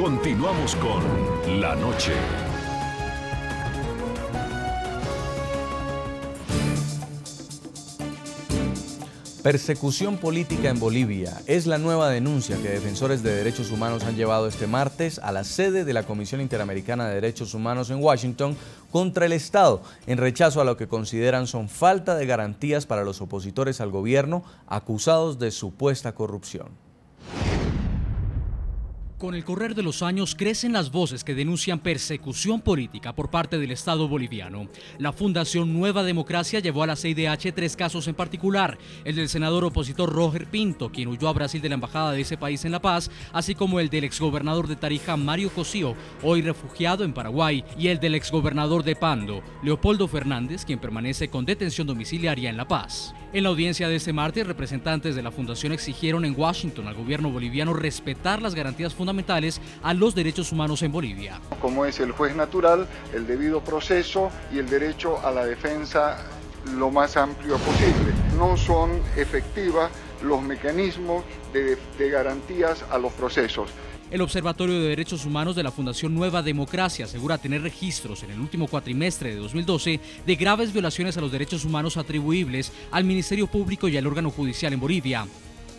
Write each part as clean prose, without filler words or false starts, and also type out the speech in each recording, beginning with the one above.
Continuamos con La Noche. Persecución política en Bolivia es la nueva denuncia que defensores de derechos humanos han llevado este martes a la sede de la Comisión Interamericana de Derechos Humanos en Washington contra el Estado, en rechazo a lo que consideran son falta de garantías para los opositores al gobierno acusados de supuesta corrupción. Con el correr de los años crecen las voces que denuncian persecución política por parte del Estado boliviano. La Fundación Nueva Democracia llevó a la CIDH 3 casos en particular, el del senador opositor Roger Pinto, quien huyó a Brasil de la embajada de ese país en La Paz, así como el del exgobernador de Tarija, Mario Cosío, hoy refugiado en Paraguay, y el del exgobernador de Pando, Leopoldo Fernández, quien permanece con detención domiciliaria en La Paz. En la audiencia de este martes, representantes de la Fundación exigieron en Washington al gobierno boliviano respetar las garantías fundamentales a los derechos humanos en Bolivia. Como es el juez natural, el debido proceso y el derecho a la defensa lo más amplio posible. No son efectivos los mecanismos de garantías a los procesos. El Observatorio de Derechos Humanos de la Fundación Nueva Democracia asegura tener registros en el último cuatrimestre de 2012 de graves violaciones a los derechos humanos atribuibles al Ministerio Público y al órgano judicial en Bolivia.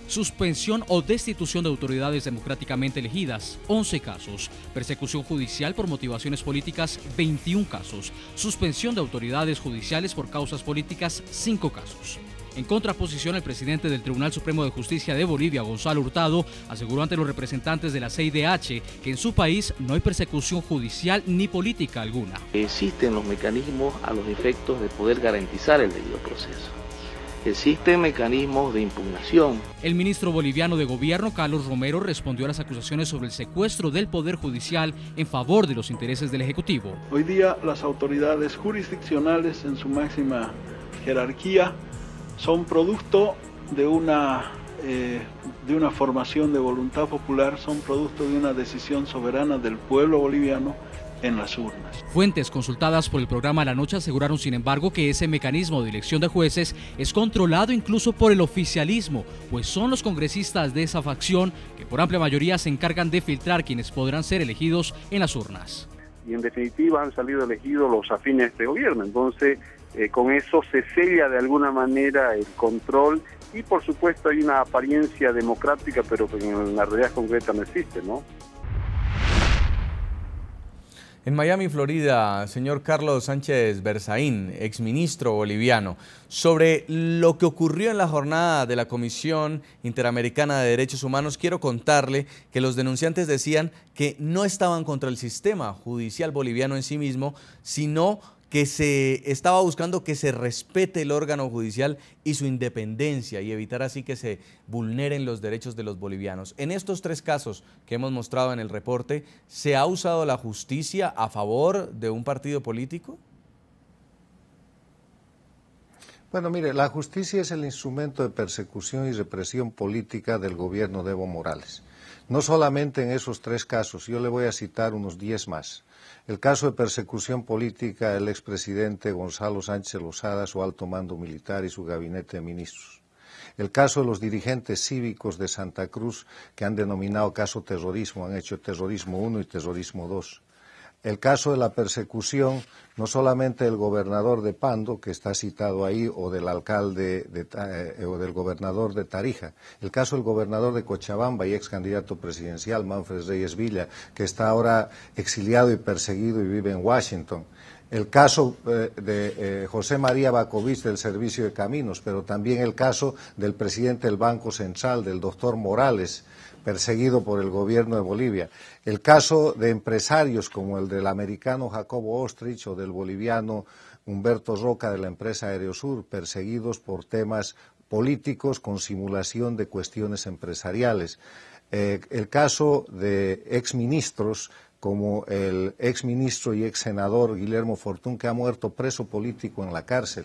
Suspensión o destitución de autoridades democráticamente elegidas, 11 casos. Persecución judicial por motivaciones políticas, 21 casos. Suspensión de autoridades judiciales por causas políticas, 5 casos. En contraposición, el presidente del Tribunal Supremo de Justicia de Bolivia, Gonzalo Hurtado, aseguró ante los representantes de la CIDH que en su país no hay persecución judicial ni política alguna. Existen los mecanismos a los efectos de poder garantizar el debido proceso. Existen mecanismos de impugnación. El ministro boliviano de Gobierno, Carlos Romero, respondió a las acusaciones sobre el secuestro del Poder Judicial en favor de los intereses del Ejecutivo. Hoy día las autoridades jurisdiccionales en su máxima jerarquía son producto de una formación de voluntad popular, son producto de una decisión soberana del pueblo boliviano en las urnas. Fuentes consultadas por el programa La Noche aseguraron, sin embargo, que ese mecanismo de elección de jueces es controlado incluso por el oficialismo, pues son los congresistas de esa facción que por amplia mayoría se encargan de filtrar quienes podrán ser elegidos en las urnas. Y en definitiva han salido elegidos los afines a este gobierno, entonces con eso se sella de alguna manera el control y por supuesto hay una apariencia democrática, pero que en la realidad concreta no existe, ¿no? En Miami, Florida, señor Carlos Sánchez Berzaín, exministro boliviano, sobre lo que ocurrió en la jornada de la Comisión Interamericana de Derechos Humanos, quiero contarle que los denunciantes decían que no estaban contra el sistema judicial boliviano en sí mismo, sino que se estaba buscando que se respete el órgano judicial y su independencia y evitar así que se vulneren los derechos de los bolivianos. En estos 3 casos que hemos mostrado en el reporte, ¿se ha usado la justicia a favor de un partido político? Bueno, mire, la justicia es el instrumento de persecución y represión política del gobierno de Evo Morales. No solamente en esos 3 casos, yo le voy a citar unos 10 más. El caso de persecución política del expresidente Gonzalo Sánchez Lozada, su alto mando militar y su gabinete de ministros. El caso de los dirigentes cívicos de Santa Cruz que han denominado caso terrorismo, han hecho terrorismo 1 y terrorismo 2. El caso de la persecución no solamente del gobernador de Pando, que está citado ahí, o del alcalde o del gobernador de Tarija. El caso del gobernador de Cochabamba y ex candidato presidencial, Manfred Reyes Villa, que está ahora exiliado y perseguido y vive en Washington. El caso de José María Bacovich del Servicio de Caminos, pero también el caso del presidente del Banco Central, del doctor Morales, perseguido por el gobierno de Bolivia. El caso de empresarios como el del americano Jacobo Ostrich o del boliviano Humberto Roca de la empresa Aerosur, perseguidos por temas políticos con simulación de cuestiones empresariales. El caso de exministros como el exministro y exsenador Guillermo Fortún, que ha muerto preso político en la cárcel.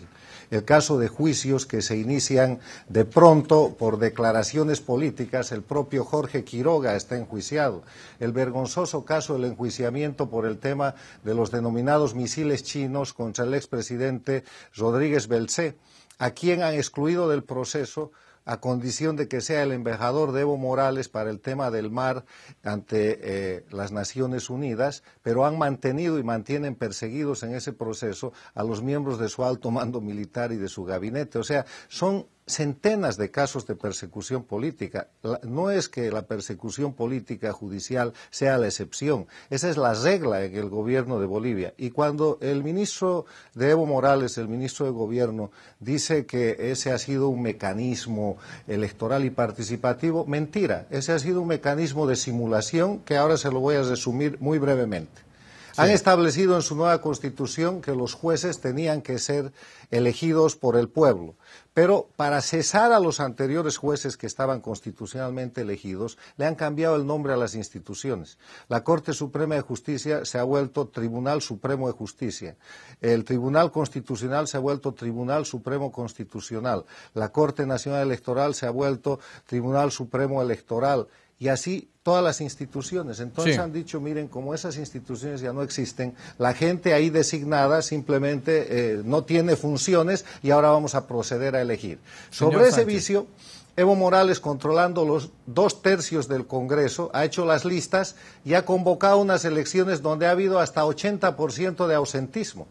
El caso de juicios que se inician de pronto por declaraciones políticas, el propio Jorge Quiroga está enjuiciado. El vergonzoso caso del enjuiciamiento por el tema de los denominados misiles chinos contra el expresidente Rodríguez Belcé, a quien han excluido del proceso a condición de que sea el embajador de Evo Morales para el tema del mar ante las Naciones Unidas, pero han mantenido y mantienen perseguidos en ese proceso a los miembros de su alto mando militar y de su gabinete. O sea, son centenas de casos de persecución política. No es que la persecución política judicial sea la excepción, esa es la regla en el gobierno de Bolivia. Y cuando el ministro de Evo Morales, el ministro de Gobierno, dice que ese ha sido un mecanismo electoral y participativo, mentira, ese ha sido un mecanismo de simulación que ahora se lo voy a resumir muy brevemente. Sí. Han establecido en su nueva constitución que los jueces tenían que ser elegidos por el pueblo, pero para cesar a los anteriores jueces que estaban constitucionalmente elegidos, le han cambiado el nombre a las instituciones. La Corte Suprema de Justicia se ha vuelto Tribunal Supremo de Justicia, el Tribunal Constitucional se ha vuelto Tribunal Supremo Constitucional, la Corte Nacional Electoral se ha vuelto Tribunal Supremo Electoral, y así todas las instituciones. Entonces sí. Han dicho, miren, como esas instituciones ya no existen, la gente ahí designada simplemente no tiene funciones y ahora vamos a proceder a elegir. Sobre ese vicio, Evo Morales, controlando los 2/3 del Congreso, ha hecho las listas y ha convocado unas elecciones donde ha habido hasta 80% de ausentismo.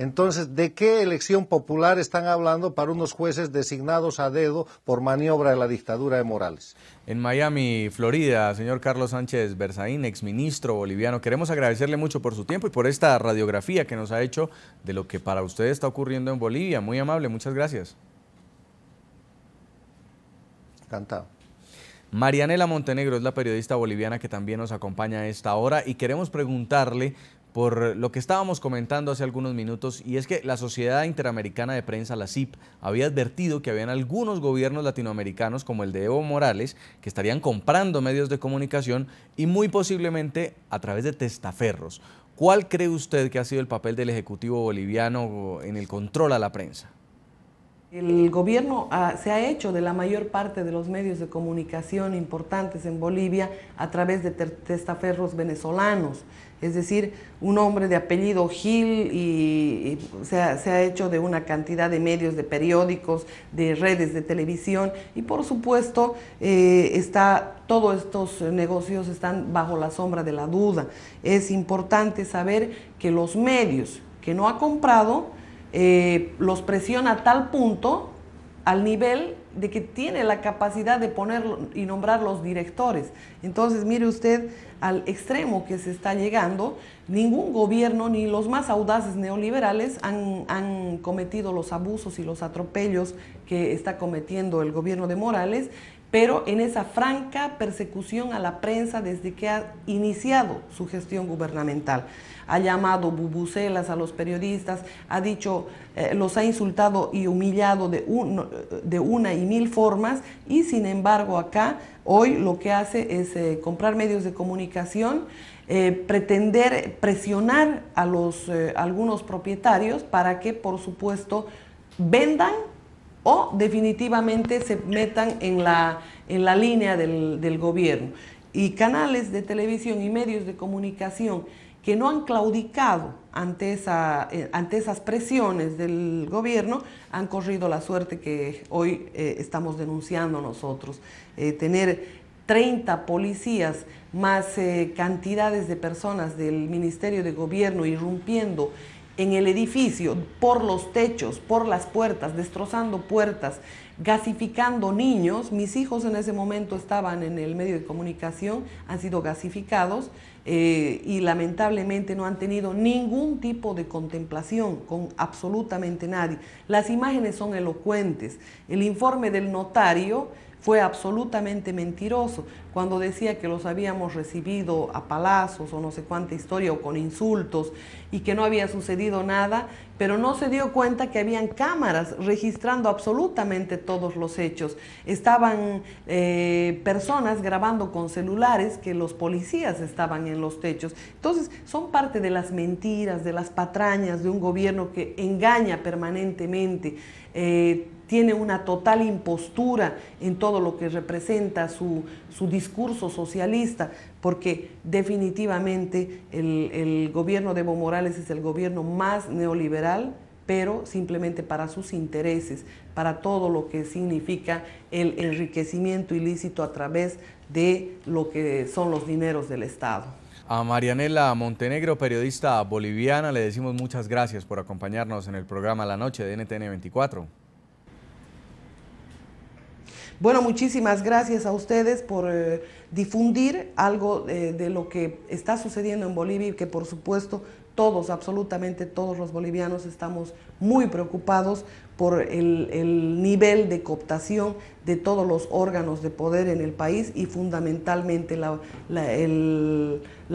Entonces, ¿de qué elección popular están hablando para unos jueces designados a dedo por maniobra de la dictadura de Morales? En Miami, Florida, señor Carlos Sánchez Berzaín, exministro boliviano, queremos agradecerle mucho por su tiempo y por esta radiografía que nos ha hecho de lo que para usted está ocurriendo en Bolivia. Muy amable, muchas gracias. Encantado. Marianela Montenegro es la periodista boliviana que también nos acompaña a esta hora y queremos preguntarle por lo que estábamos comentando hace algunos minutos, y es que la Sociedad Interamericana de Prensa, la SIP, había advertido que habían algunos gobiernos latinoamericanos, como el de Evo Morales, que estarían comprando medios de comunicación y muy posiblemente a través de testaferros. ¿Cuál cree usted que ha sido el papel del Ejecutivo boliviano en el control a la prensa? El gobierno se ha hecho de la mayor parte de los medios de comunicación importantes en Bolivia a través de testaferros venezolanos. Es decir, un hombre de apellido Gil y se ha hecho de una cantidad de medios, de periódicos, de redes de televisión y por supuesto todos estos negocios están bajo la sombra de la duda. Es importante saber que los medios que no ha comprado los presiona a tal punto, al nivel de que tiene la capacidad de poner y nombrar los directores. Entonces, mire usted al extremo que se está llegando. Ningún gobierno, ni los más audaces neoliberales han cometido los abusos y los atropellos que está cometiendo el gobierno de Morales, pero en esa franca persecución a la prensa desde que ha iniciado su gestión gubernamental. Ha llamado bubucelas a los periodistas, ha dicho, los ha insultado y humillado de una y mil formas, y sin embargo acá hoy lo que hace es comprar medios de comunicación, pretender presionar a algunos propietarios para que por supuesto vendan o definitivamente se metan en la línea del gobierno. Y canales de televisión y medios de comunicación que no han claudicado ante esas presiones del gobierno han corrido la suerte que hoy estamos denunciando nosotros. Tener 30 policías más cantidades de personas del Ministerio de Gobierno irrumpiendo en el edificio, por los techos, por las puertas, destrozando puertas, gasificando niños. Mis hijos en ese momento estaban en el medio de comunicación, han sido gasificados y lamentablemente no han tenido ningún tipo de contemplación con absolutamente nadie. Las imágenes son elocuentes. El informe del notario fue absolutamente mentiroso cuando decía que los habíamos recibido a palazos o no sé cuánta historia o con insultos y que no había sucedido nada, pero no se dio cuenta que habían cámaras registrando absolutamente todos los hechos. Estaban personas grabando con celulares que los policías estaban en los techos. Entonces son parte de las mentiras, de las patrañas de un gobierno que engaña permanentemente, tiene una total impostura en todo lo que representa su discurso socialista, porque definitivamente el gobierno de Evo Morales es el gobierno más neoliberal pero simplemente para sus intereses, para todo lo que significa el enriquecimiento ilícito a través de lo que son los dineros del Estado. A Marianela Montenegro, periodista boliviana, le decimos muchas gracias por acompañarnos en el programa La Noche de NTN 24. Bueno, muchísimas gracias a ustedes por difundir algo de lo que está sucediendo en Bolivia y que por supuesto todos, absolutamente todos los bolivianos estamos muy preocupados por el nivel de cooptación de todos los órganos de poder en el país y fundamentalmente la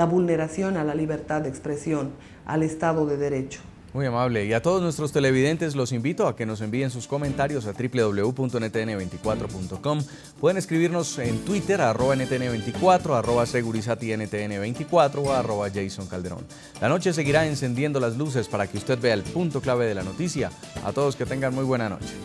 vulneración a la libertad de expresión, al Estado de Derecho. Muy amable. Y a todos nuestros televidentes los invito a que nos envíen sus comentarios a www.ntn24.com. Pueden escribirnos en Twitter a @ntn24, @segurizatiNTN24 o @Jason Calderón. La noche seguirá encendiendo las luces para que usted vea el punto clave de la noticia. A todos que tengan muy buena noche.